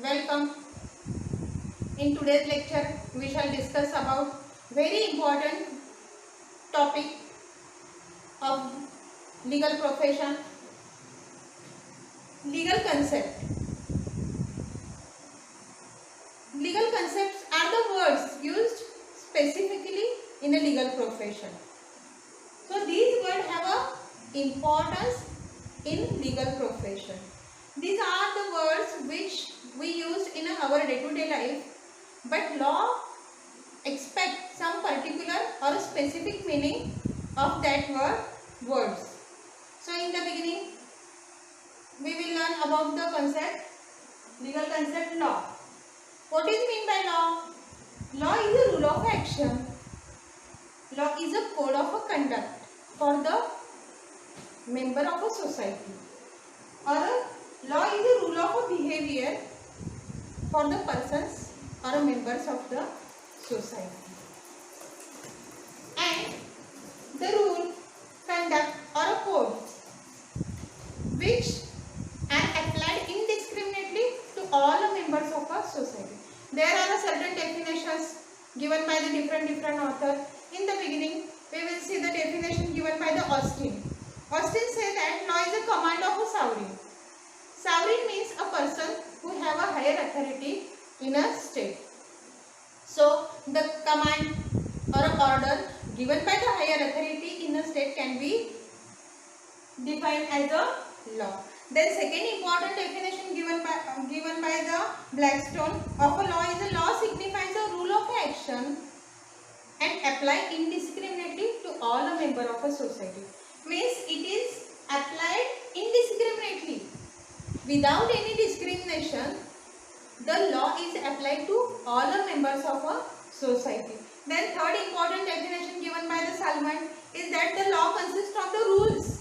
Welcome. In today's lecture, we shall discuss about very important topic of legal profession, legal concept. Legal concepts are the words used specifically in a legal profession. So these words have a importance in legal profession. These are the words which we use in our day-to-day life, but law expect some particular or specific meaning of that words. So in the beginning, we will learn about the concept, legal concept law. What is mean by law? Law is a rule of action. Law is a code of conduct for the member of a society, or law is a rule of behavior for the persons or members of the society. And the rule, conduct or a code which are applied indiscriminately to all the members of a society. There are certain definitions given by the different authors. In the beginning, we will see the definition given by the Austin. Austin says that law is a command of a sovereign. Sovereign means a person who have a higher authority in a state. So the command or order given by the higher authority in a state can be defined as a law. Then second important definition given by the Blackstone of a law is a law signifies a rule of action and apply indiscriminately to all the member of a society. Means it is applied indiscriminately. Without any discrimination, the law is applied to all the members of a society. Then third important definition given by the Salmon is that the law consists of the rules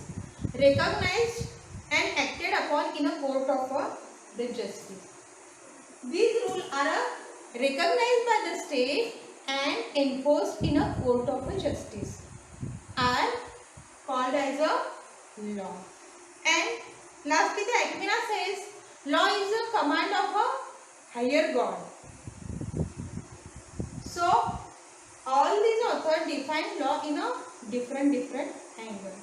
recognized and acted upon in a court of the justice. These rules are recognized by the state and enforced in a court of justice are called as a law. And lastly, the Aquina says law is a command of a higher God. So all these authors define law in a different angle.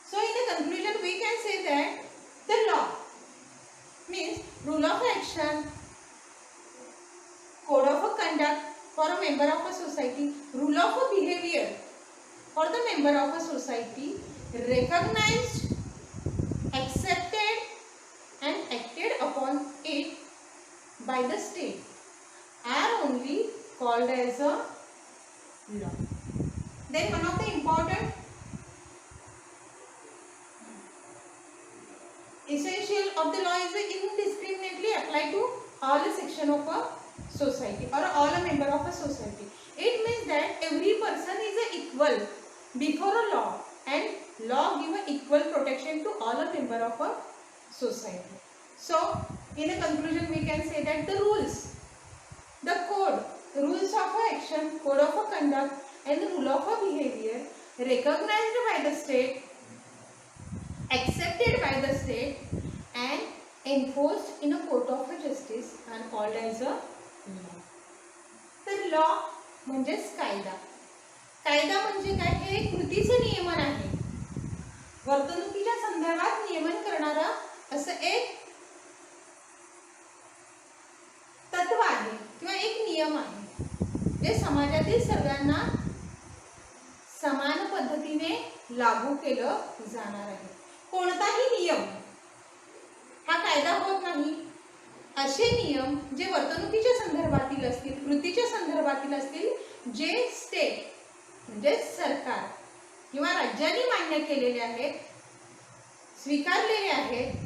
So in the conclusion, we can say that the law means rule of action, code of conduct for a member of a society, rule of behavior for the member of a society, recognized, accepted and acted upon it by the state are only called as a law. Then one of the important essential of the law is indiscriminately applied to all the section of a society or all a member of a society. It means that every person is equal before a law and law give equal protection to all a member of a society. So in a conclusion, we can say that the rules, the code, rules of action, code of conduct and the rule of behavior recognized by the state, accepted by the state and enforced in a court of justice are called as a law. तर law म्हणजेच कायदा. कायदा म्हणजे काय? हे एक कृतीचं नियमन आहे. वर्तणुकीच्या संदर्भात नियमन करणारा असं एक तत्व आहे किंवा एक नियम आहे जे समाजातील सर्वांना समान पद्धतीने लागू केलं जाणार आहे. कोणताही नियम हा कायदा होत नाही. असे नियम जे वर्तणुकीच्या संदर्भातील असतील, कृतीच्या संदर्भातील असतील, जे स्टेट म्हणजे सरकार किंवा राज्यांनी मान्य केलेले आहेत, स्वीकारलेले आहेत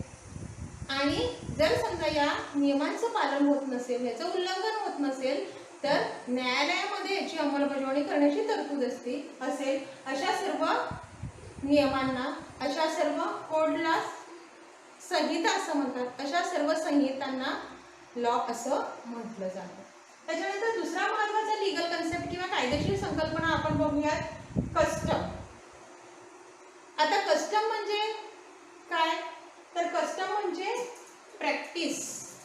आणि जर समजा या नियमांचं पालन होत नसेल, याचं उल्लंघन होत नसेल तर न्यायालयामध्ये याची अंमलबजावणी करण्याची तरतूद असेल. अशा सर्व नियमांना, अशा सर्व कोडला संहिता असं म्हणतात. अशा सर्व संहितांना लॉ असं म्हटलं जातं. त्याच्यानंतर दुसरा महत्त्वाचा लीगल कन्सेप्ट किंवा कायदेशीर संकल्पना आपण बघूयात, कस्टम. आता कस्टम म्हणजे काय? तर कस्टम म्हणजे practice,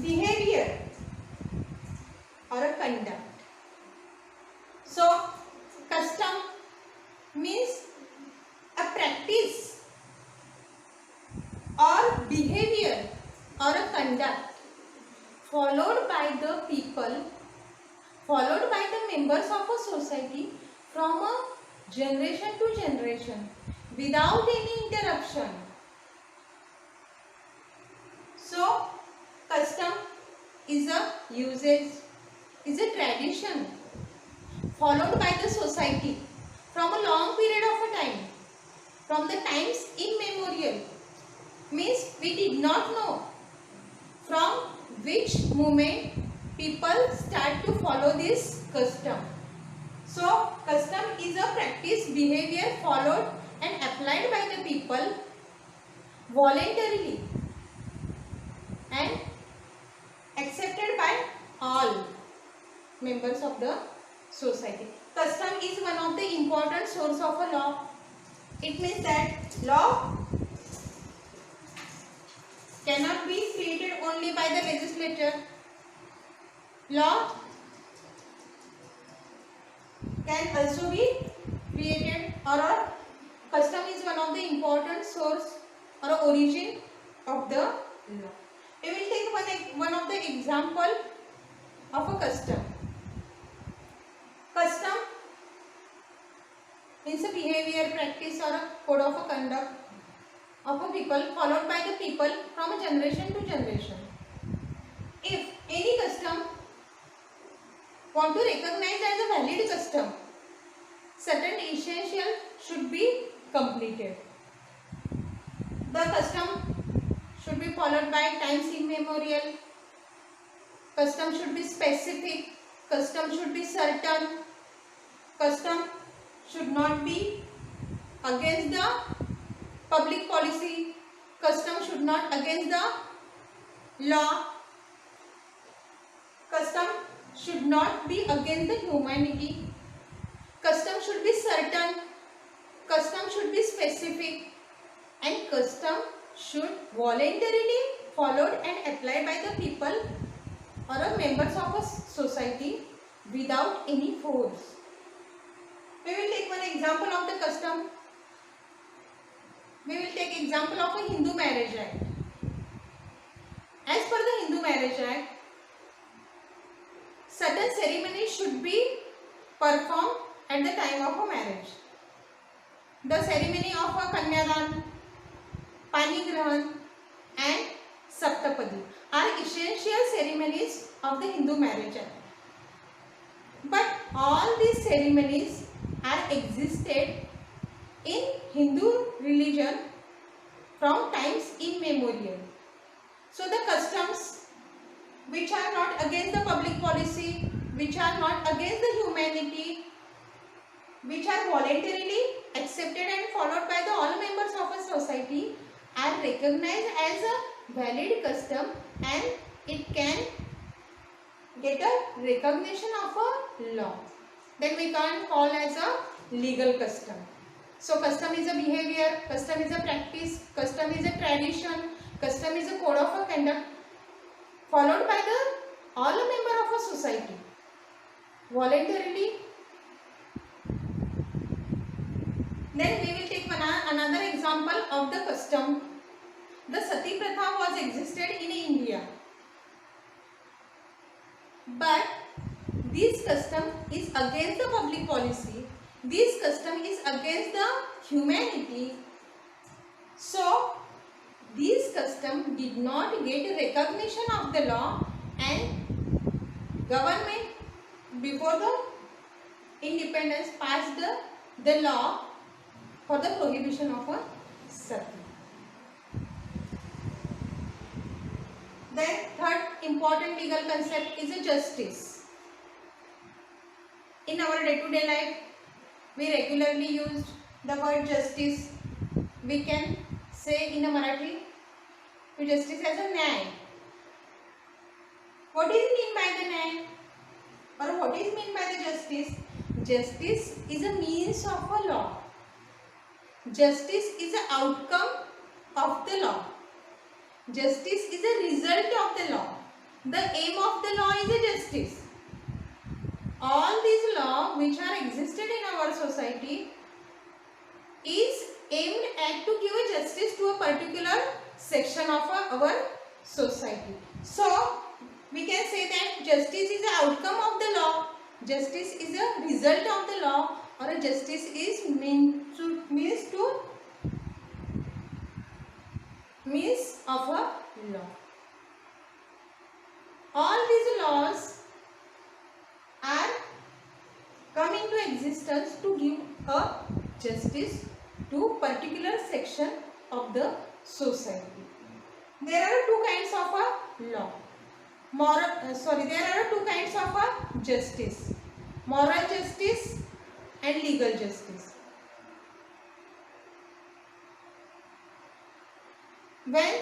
behavior or a conduct. So custom means a practice or behavior or a conduct followed by the people, followed by the members of a society from a generation to generation without any interruption. So custom is a usage, is a tradition followed by the society from a long period of a time, from the times immemorial. Means we did not know from which moment people start to follow this custom. So custom is a practice, behavior followed and applied by the people voluntarily and accepted by all members of the society. Custom is one of the important source of a law. It means that law cannot be created only by the legislature. Law can also be created, or custom is one of the important source or origin of the law. We will take one of the example of a custom. Custom means a behavior, practice or a code of a conduct of a people followed by the people from a generation to generation. If any custom want to recognize as a valid custom, certain essential should be completed. The custom should be followed by times immemorial. Custom should be specific. Custom should be certain. Custom should not be against the public policy. Custom should not against the law. Custom should not be against the humanity. Custom should be certain. Custom should be specific. And custom should voluntarily followed and applied by the people or members of a society without any force. We will take one example of the custom. We will take example of a Hindu Marriage Act. As per the Hindu Marriage Act, certain ceremonies should be performed at the time of a marriage. The ceremony of a Kanyadan, Panigrahan and Saptapadi are essential ceremonies of the Hindu Marriage Act. But all these ceremonies are existed in Hindu religion from times immemorial. So the customs which are not against the public policy, which are not against the humanity, which are voluntarily accepted and followed by the all members of a society, are recognized as a valid custom and it can get a recognition of a law. Then we can call as a legal custom. So custom is a behavior, custom is a practice, custom is a tradition, custom is a code of a conduct followed by the all member of a society voluntarily. Then we will take another example of the custom. The Sati Pratha was existed in India, but this custom is against the public policy. This custom is against the humanity. So this custom did not get recognition of the law, and government before the independence passed the law for the prohibition of a sati. Then third important legal concept is a justice. In our day-to-day life, we regularly use the word justice. We can say in a Marathi to justice as a nyay. What is mean by the nyay? Or what is mean by the justice? Justice is a means of a law. Justice is an outcome of the law. Justice is a result of the law. The aim of the law is a justice. All these laws which are existed in our society is aimed at to give a justice to a particular section of our society. So we can say that justice is the outcome of the law. Justice is a result of the law, or a justice is means of a law. All these laws are come into existence to give a justice to particular section of the society. There are two kinds of a law. There are two kinds of a justice: moral justice and legal justice. When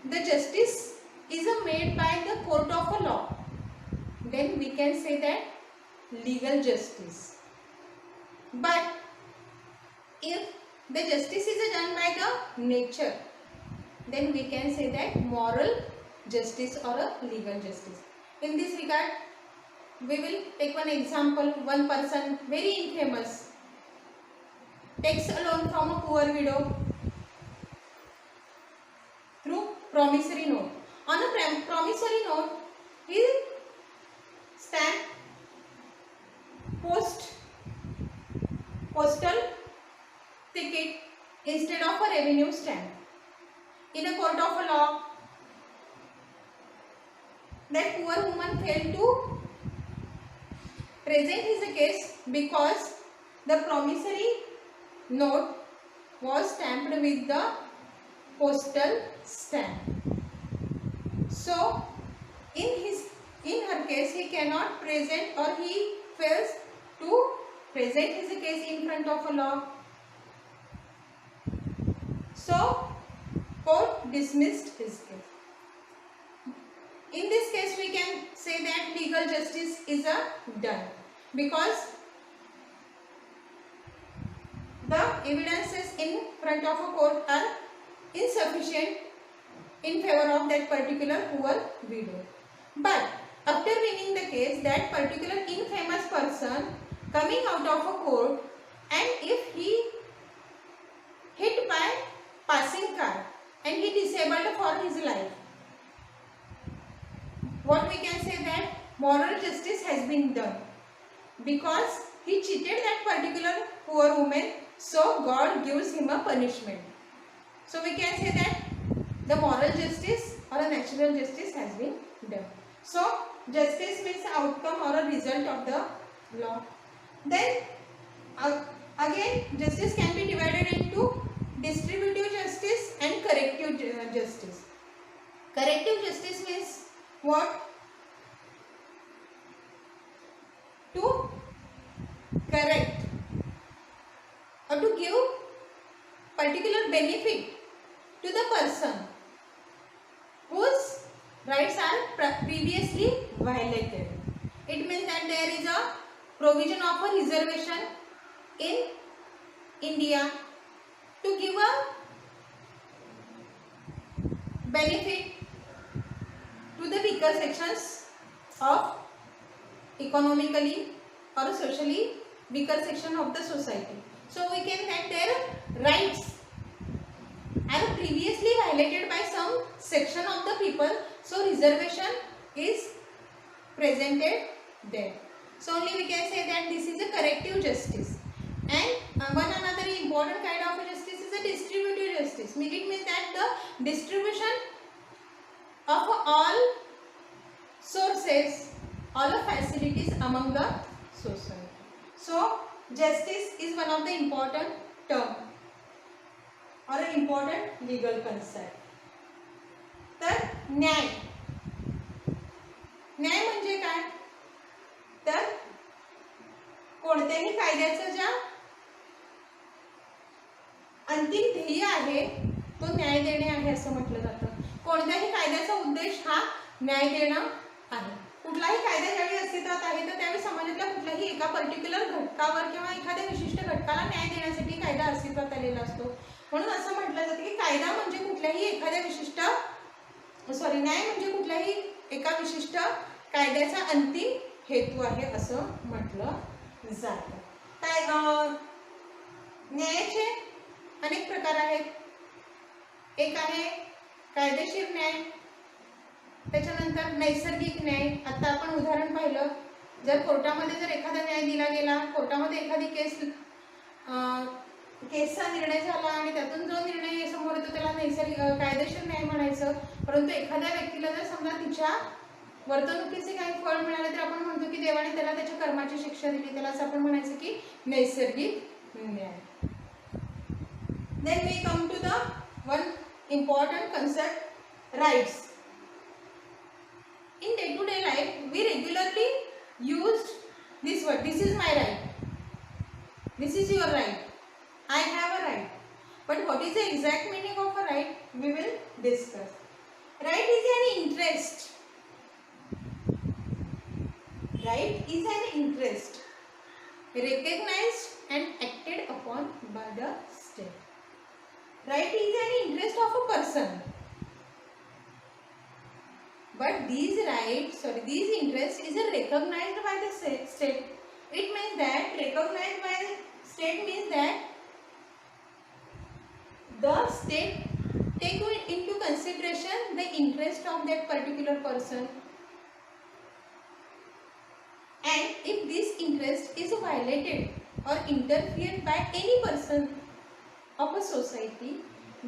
the justice is made by the court of a law, then we can say that legal justice. But if the justice is done by the nature, then we can say that moral justice or a legal justice. In this regard, we will take one example. One person, very infamous, takes a loan from a poor widow through promissory note. On a promissory note, he stamp postal ticket instead of a revenue stamp. In a court of a law, that poor woman failed to present his case because the promissory note was stamped with the postal stamp. So in her case, he cannot present, or he fails to present his case in front of a law. So court dismissed his case. In this case, we can say that legal justice is done, because the evidences in front of a court are insufficient in favor of that particular poor widow. But after winning the case, that particular infamous person coming out of a court, and if he hit by passing car and he disabled for his life, what we can say that moral justice has been done, because he cheated that particular poor woman, so God gives him a punishment. So we can say that the moral justice or a natural justice has been done. So justice means outcome or a result of the law. Then again, justice can be divided into distributive justice and corrective justice. Corrective justice means what? To correct or to give particular benefit to the person whose rights are previously violated. It means that there is a provision of a reservation in India to give a benefit to the weaker sections of economically or socially weaker section of the society. So we can say their rights are previously violated by some section of the people, so reservation is presented there. So only we can say that this is a corrective justice. And one another important kind of justice is a distributive justice. It means that the distribution of all sources, all the facilities among the society. So justice is one of the important term or an important legal concept. तर न्याय म्हणजे काय? तर कोणत्याही कायद्याचं ज्या अंतिम ध्येय आहे तो न्याय देणे आहे असं म्हटलं जातं. कोणत्याही कायद्याचा उद्देश हा न्याय देणं आहे. कुठलाही कायदा ज्यावेळी अस्तित्वात आहे तर त्यावेळी समाजातल्या कुठल्याही एका पर्टिक्युलर घटकावर किंवा एखाद्या विशिष्ट घटकाला न्याय देण्यासाठी कायदा अस्तित्वात आलेला असतो. म्हणून असं म्हटलं जातं की कायदा म्हणजे कुठल्याही एखाद्या विशिष्ट न्याय म्हणजे कुठल्याही एका विशिष्ट कायद्याचा अंतिम हेतू आहे असं म्हटलं जातं. काय न्यायाचे अनेक प्रकार आहेत. एक आहे कायदेशीर न्याय, त्याच्यानंतर नैसर्गिक न्याय. आता आपण उदाहरण पाहिलं, जर कोर्टामध्ये जर एखादा न्याय दिला गेला, कोर्टामध्ये एखादी केसचा निर्णय झाला आणि त्यातून जो निर्णय समोर येतो त्याला कायदेशीर न्याय म्हणायचं. परंतु एखाद्या व्यक्तीला जर समजा तिच्या वर्तणुकीचे काही फळ मिळाले तर आपण म्हणतो की देवाने त्याला त्याच्या कर्माची शिक्षा दिली, त्यालाच आपण म्हणायचं की नैसर्गिक न्याय. Then we come to the one important concept, rights. In day-to-day life, we regularly use this word. This is my right. This is your right. I have a right. But what is the exact meaning of a right? We will discuss. Right is an interest. Right is an interest recognized and acted upon by the state. Right is an interest of a person. But these interests is recognized by the state. It means that recognized by the state means that the state take into consideration the interest of that particular person. And if this interest is violated or interfered by any person of a society,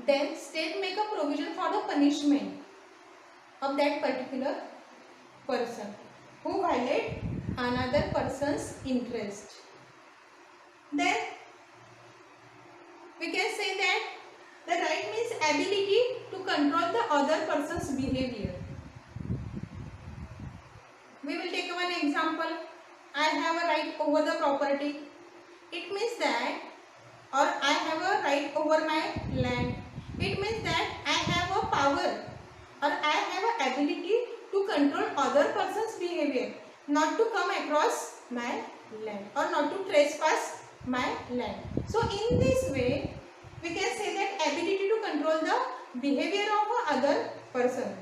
then state make a provision for the punishment of that particular person who violate another person's interest. Then we can say that the right means ability to control the other person's behavior. We will take one example. I have a right over the property. It means that, or I have a right over my land. It means that I have a power or I have a ability to control other person's behavior, not to come across my land or not to trespass my land. So in this way, we can say that ability to control the behavior of other person.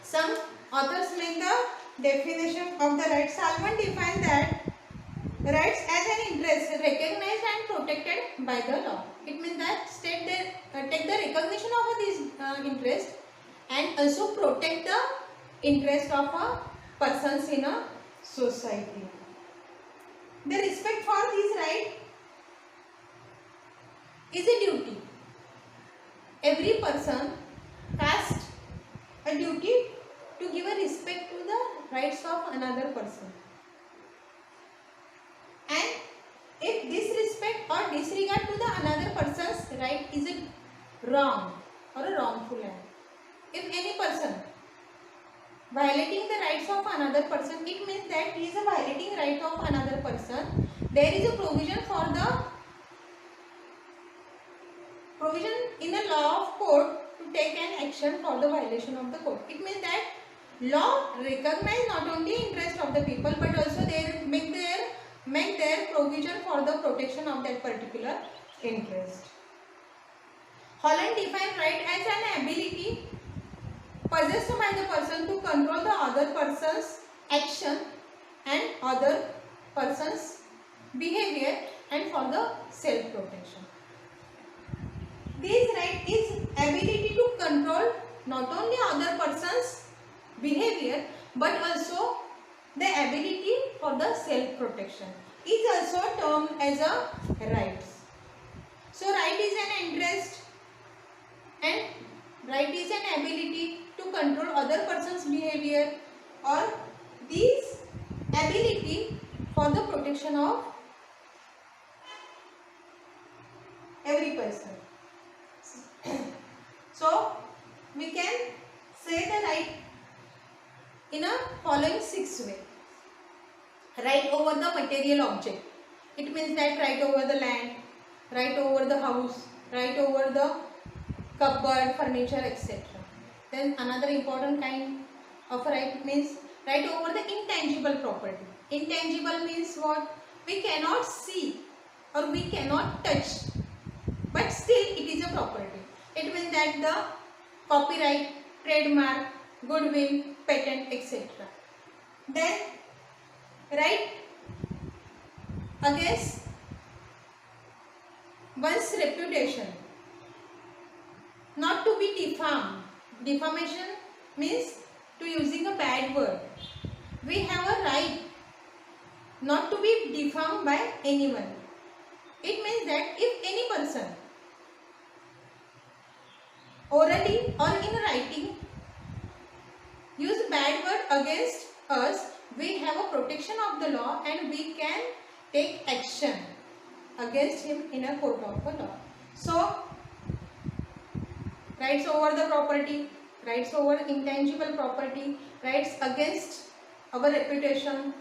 Some authors make the definition of the right. Salman defined that rights as an interest recognized and protected by the law. It means that state take the recognition of these interests and also protect the interest of persons in a society. The respect for these rights is a duty. Every person casts a duty to give a respect to the rights of another person. And if disrespect or disregard to the another person's right is a wrong or a wrongful act. If any person violating the rights of another person, it means that he is a violating right of another person. There is a provision in the law of court to take an action for the violation of the court. It means that law recognize not only interest of the people but also they make their provision for the protection of that particular interest. Holland defined right as an ability possessed by the person to control the other person's action and other person's behavior and for the self-protection. This right is ability to control not only other person's behavior but also the ability for the self-protection is also termed as a right. So right is an interest and right is an ability to control other person's behavior or this ability for the protection of every person. So we can say the right in a following 6 ways. Right over the material object. It means that right over the land, right over the house, right over the cupboard, furniture, etc. Then another important kind of right means right over the intangible property. Intangible means what? We cannot see or we cannot touch, but still it is a property. It means that the copyright, trademark, goodwill, patent, etc. Then right against one's reputation, not to be defamed. Defamation means to using a bad word. We have a right not to be defamed by anyone. It means that if any person orally or in writing use bad word against us, we have a protection of the law and we can take action against him in a court of law. So, rights over the property, rights over intangible property, rights against our reputation,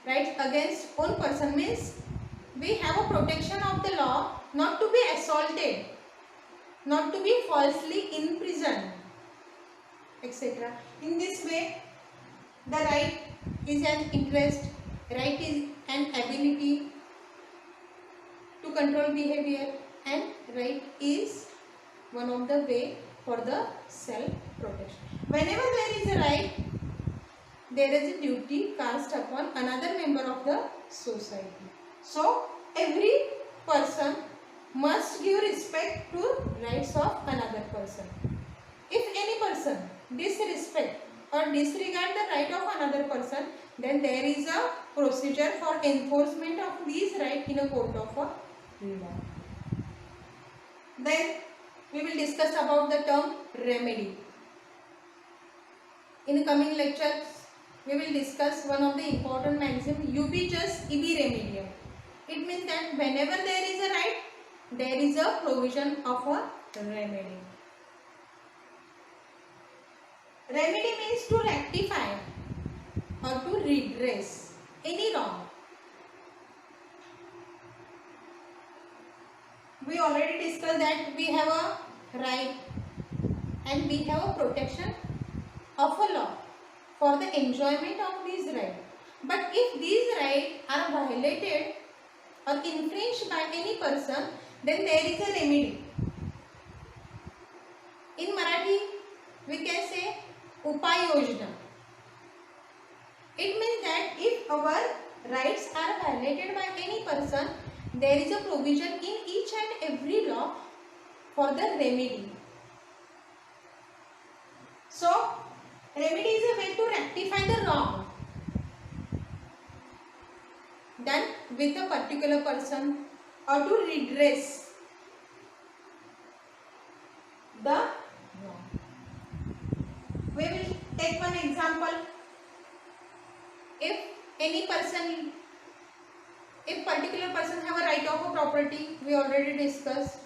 rights against own person means we have a protection of the law not to be assaulted, not to be falsely imprisoned, etc. In this way, the right is an interest, right is an ability to control behavior, and right is one of the way for the self-protection. Whenever there is a right, there is a duty cast upon another member of the society. So, every person must give respect to rights of another person. If any person disrespect or disregard the right of another person, then there is a procedure for enforcement of these rights in a court of law. Then we will discuss about the term remedy. In the coming lectures, we will discuss one of the important maxims, ubi just ibi remedium. It means that whenever there is a right, there is a provision of a remedy. Remedy means to rectify or to redress any wrong. We already discussed that we have a right and we have a protection of a law for the enjoyment of these rights. But if these rights are violated or infringed by any person, then there is a remedy. In Marathi, we can say Upay Yojana. It means that if our rights are violated by any person, there is a provision in each and every law for the remedy. So, remedy is a way to rectify the wrong done with a particular person or to redress the wrong. We will take one example. If particular person have a right of a property, we already discussed,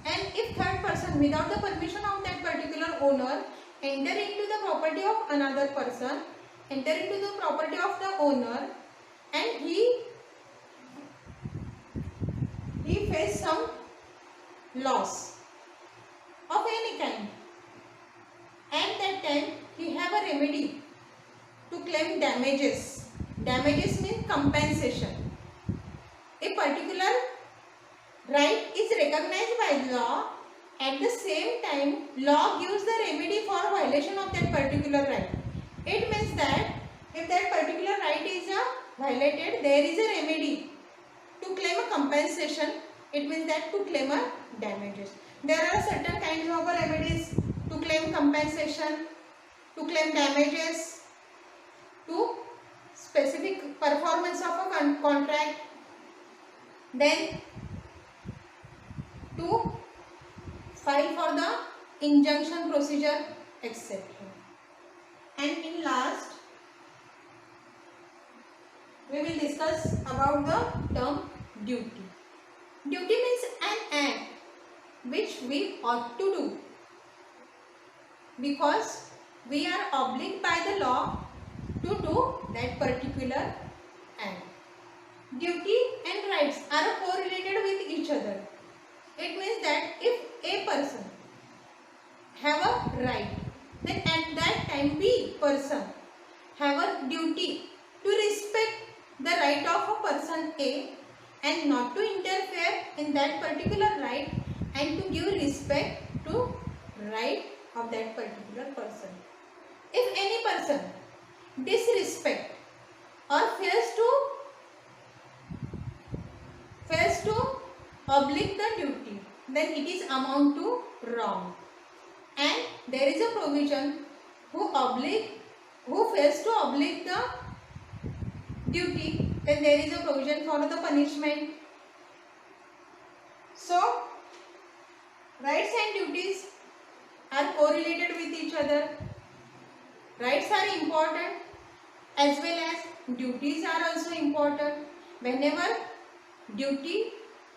and if third person without the permission of that particular owner enter into the property of another person, enter into the property of the owner, and he face some loss of any kind, and that time he have a remedy to claim damages. Damages means compensation. A particular right is recognized by law. At the same time, law gives the remedy for violation of that particular right. It means that if that particular right is violated, there is a remedy to claim a compensation. It means that to claim a damages. There are certain kinds of remedies to claim compensation, to claim damages, to specific performance of a contract, then to file for the injunction procedure, etc. And in last, we will discuss about the term duty. Duty means an act which we ought to do because we are obliged by the law to do that particular act. Duty and rights are correlated with each other. It means that if a person have a right, then at that time B person have a duty to respect the right of a person A and not to interfere in that particular right and to give respect to right of that particular person. If any person disrespect or fails to oblige the duty, then it is amount to wrong. And there is a provision who fails to oblige the duty, then there is a provision for the punishment. So rights and duties are correlated with each other. Rights are important as well as duties are also important. Whenever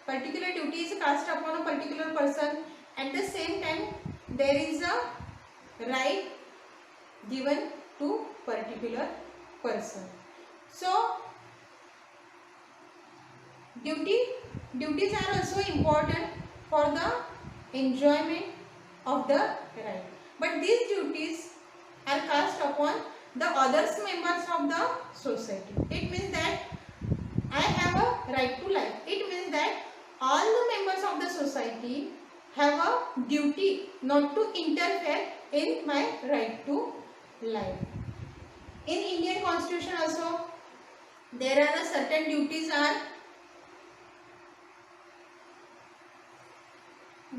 particular duty is cast upon a particular person, at the same time there is a right given to particular person. So duties are also important for the enjoyment of the right, but these duties are cast upon the others members of the society. It means that I have a right to life. It means that all the members of the society have a duty not to interfere in my right to life. In Indian Constitution also there are a certain duties are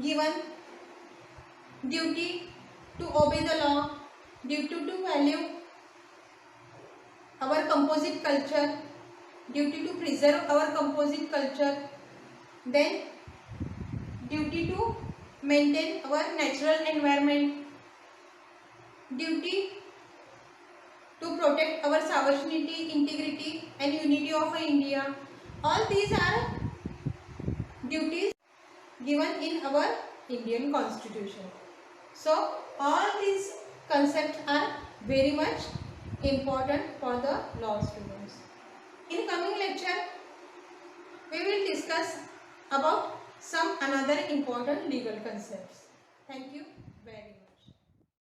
given. Duty to obey the law, duty to value our composite culture, duty to preserve our composite culture, then duty to maintain our natural environment, duty to protect our sovereignty, integrity and unity of India. All these are duties given in our Indian Constitution. So all these concepts are very much important for the law students. In coming lecture, we will discuss about some another important legal concepts. Thank you very much.